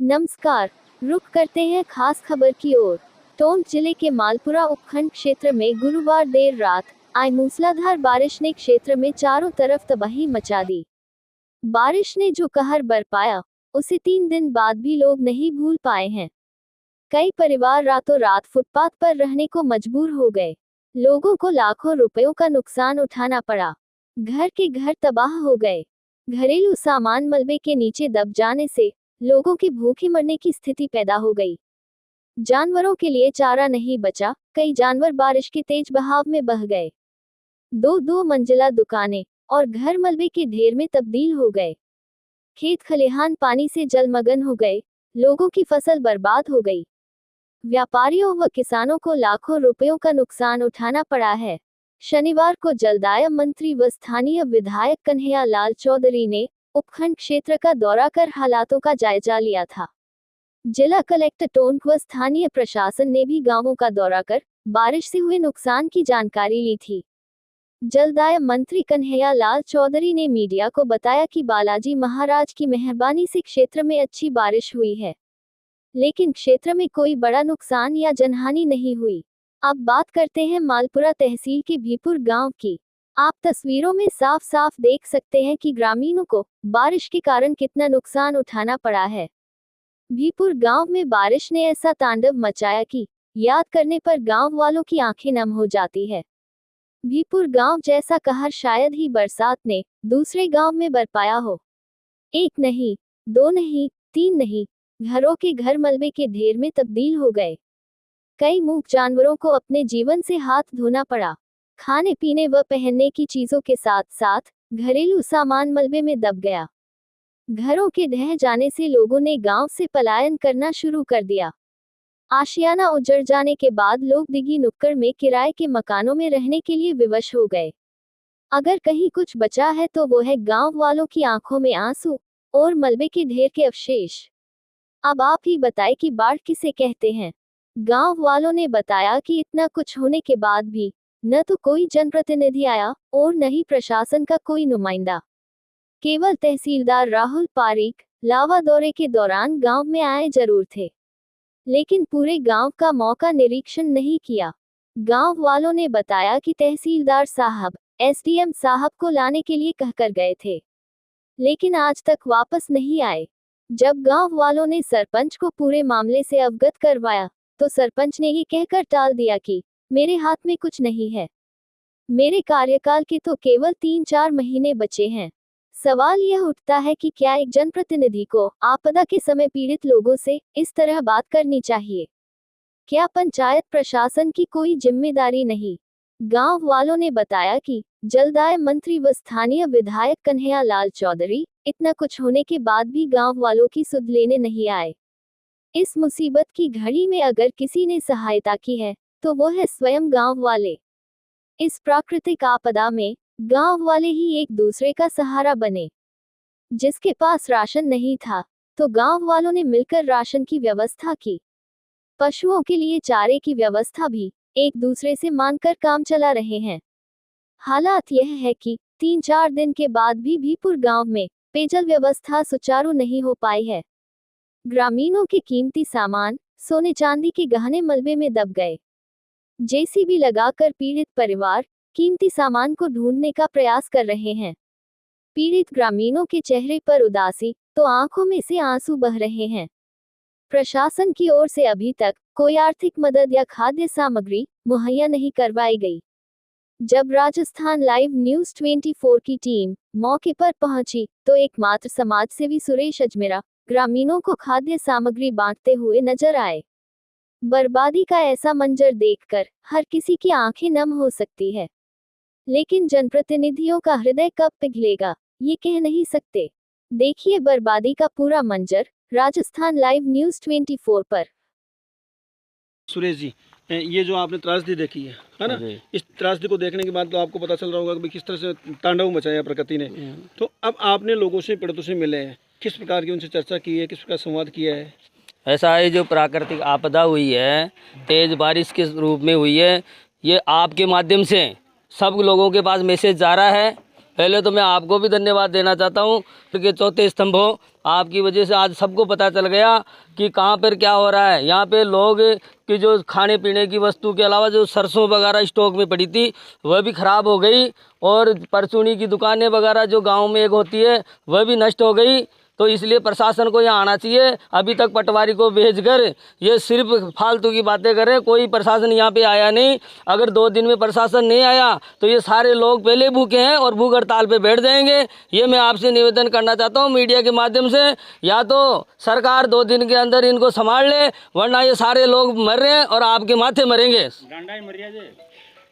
नमस्कार, रुख करते हैं खास खबर की ओर। टोंक जिले के मालपुरा उपखंड क्षेत्र में गुरुवार देर रात आई मूसलाधार बारिश ने क्षेत्र में चारों तरफ तबाही मचा दी। बारिश ने जो कहर बरपाया, उसे 3 दिन बाद भी लोग नहीं भूल पाए हैं। कई परिवार रातों रात फुटपाथ पर रहने को मजबूर हो गए। लोगों को लाखों रुपयों का नुकसान उठाना पड़ा। घर के घर तबाह हो गए। घरेलू सामान मलबे के नीचे दब जाने से लोगों की भूखे मरने की स्थिति पैदा हो गई। जानवरों के लिए चारा नहीं बचा, कई जानवर बारिश के तेज बहाव में बह गए। दो मंजिला दुकानें और घर मलबे के ढेर में तब्दील हो गए। खेत खलिहान पानी से जलमग्न हो गए। लोगों की फसल बर्बाद हो गई। व्यापारियों व किसानों को लाखों रुपयों का नुकसान उठाना पड़ा है। शनिवार को जलदाय मंत्री व स्थानीय विधायक कन्हैया लाल चौधरी ने उपखंड क्षेत्र का दौरा कर हालातों का जायजा लिया था। जिला कलेक्टर टोंक व स्थानीय प्रशासन ने भी गांवों का दौरा कर बारिश से हुए नुकसान की जानकारी ली थी। जलदाय मंत्री कन्हैया लाल चौधरी ने मीडिया को बताया कि बालाजी महाराज की मेहरबानी से क्षेत्र में अच्छी बारिश हुई है, लेकिन क्षेत्र में कोई बड़ा नुकसान या जनहानि नहीं हुई। अब बात करते हैं मालपुरा तहसील के भीपुर गांव की। आप तस्वीरों में साफ साफ देख सकते हैं कि ग्रामीणों को बारिश के कारण कितना नुकसान उठाना पड़ा है। भीपुर गांव में बारिश ने ऐसा तांडव मचाया कि याद करने पर गांव वालों की आंखें नम हो जाती है। भीपुर गांव जैसा कहर शायद ही बरसात ने दूसरे गांव में बरपाया हो। 1 नहीं, 2 नहीं, 3 नहीं, घरों के घर मलबे के ढेर में तब्दील हो गए। कई मूक जानवरों को अपने जीवन से हाथ धोना पड़ा। खाने पीने व पहनने की चीजों के साथ साथ घरेलू सामान मलबे में दब गया। घरों के ढह जाने से लोगों ने गांव से पलायन करना शुरू कर दिया। आशियाना उजड़ जाने के बाद लोग दिगी नुक्कड़ में किराए के मकानों में रहने के लिए विवश हो गए। अगर कहीं कुछ बचा है तो वो है गांव वालों की आंखों में आंसू और मलबे के ढेर के अवशेष। अब आप ही बताएं कि बाढ़ किसे कहते हैं। गांव वालों ने बताया कि इतना कुछ होने के बाद भी न तो कोई जनप्रतिनिधि आया और न ही प्रशासन का कोई नुमाइंदा। केवल तहसीलदार राहुल पारीक लावा दौरे के दौरान गांव में आए जरूर थे, लेकिन पूरे गांव का मौका निरीक्षण नहीं किया। गांव वालों ने बताया कि तहसीलदार साहब एसडीएम साहब को लाने के लिए कहकर गए थे, लेकिन आज तक वापस नहीं आए। जब गांव वालों ने सरपंच को पूरे मामले से अवगत करवाया तो सरपंच ने ये कहकर टाल दिया कि मेरे हाथ में कुछ नहीं है, मेरे कार्यकाल के तो केवल 3-4 महीने बचे हैं। सवाल यह उठता है कि क्या एक जनप्रतिनिधि को आपदा के समय पीड़ित लोगों से इस तरह बात करनी चाहिए? क्या पंचायत प्रशासन की कोई जिम्मेदारी नहीं? गांव वालों ने बताया कि जलदाय मंत्री व स्थानीय विधायक कन्हैया लाल चौधरी इतना कुछ होने के बाद भी गांव वालों की सुध लेने नहीं आए। इस मुसीबत की घड़ी में अगर किसी ने सहायता की है तो वो है स्वयं गांव वाले। इस प्राकृतिक आपदा में गांव वाले ही एक दूसरे का सहारा बने। जिसके पास राशन नहीं था तो गांव वालों ने मिलकर राशन की व्यवस्था की। पशुओं के लिए चारे की व्यवस्था भी एक दूसरे से मांगकर काम चला रहे हैं। हालात यह है कि 3-4 दिन के बाद भी भीपुर गांव में पेयजल व्यवस्था सुचारू नहीं हो पाई है। ग्रामीणों के कीमती सामान, सोने चांदी के गहने मलबे में दब गए। जेसीबी लगाकर पीड़ित परिवार कीमती सामान को ढूंढने का प्रयास कर रहे हैं। पीड़ित ग्रामीणों के चेहरे पर उदासी तो आंखों में से आंसू बह रहे हैं। प्रशासन की ओर से अभी तक कोई आर्थिक मदद या खाद्य सामग्री मुहैया नहीं करवाई गई। जब राजस्थान लाइव न्यूज 24 की टीम मौके पर पहुंची तो एकमात्र समाजसेवी सुरेश अजमेरा ग्रामीणों को खाद्य सामग्री बांटते हुए नजर आए। बर्बादी का ऐसा मंजर देखकर हर किसी की आंखें नम हो सकती है, लेकिन जनप्रतिनिधियों का हृदय कब पिघलेगा ये कह नहीं सकते। देखिए बर्बादी का पूरा मंजर राजस्थान लाइव न्यूज 24 पर। सुरेश जी, ये जो आपने त्रासदी देखी है ना, इस त्रासदी को देखने के बाद तो आपको पता चल रहा होगा कि किस तरह से तांडव मचाया प्रकृति ने। तो अब आपने लोगों से पीड़ितों से मिले हैं, किस प्रकार की उनसे चर्चा की है, किस प्रकार संवाद किया है? ऐसा है, जो प्राकृतिक आपदा हुई है, तेज बारिश के रूप में हुई है, ये आपके माध्यम से सब लोगों के पास मैसेज जा रहा है पहले तो मैं आपको भी धन्यवाद देना चाहता हूँ कि चौथे स्तंभ हो, आपकी वजह से आज सबको पता चल गया कि कहाँ पर क्या हो रहा है। यहाँ पे लोग कि जो खाने पीने की वस्तु के अलावा जो सरसों वगैरह स्टॉक में पड़ी थी वह भी ख़राब हो गई, और परचूनी की दुकानें वगैरह जो गांव में एक होती है वह भी नष्ट हो गई। तो इसलिए प्रशासन को यहाँ आना चाहिए। अभी तक पटवारी को भेजकर ये सिर्फ फालतू की बातें कर रहे हैं, कोई प्रशासन यहाँ पे आया नहीं। अगर 2 दिन में प्रशासन नहीं आया तो ये सारे लोग पहले भूखे हैं और भूख हड़ताल पे बैठ जाएंगे। ये मैं आपसे निवेदन करना चाहता हूँ मीडिया के माध्यम से, या तो सरकार 2 दिन के अंदर इनको संभाल ले, वरना ये सारे लोग मर रहे हैं और आपके माथे मरेंगे।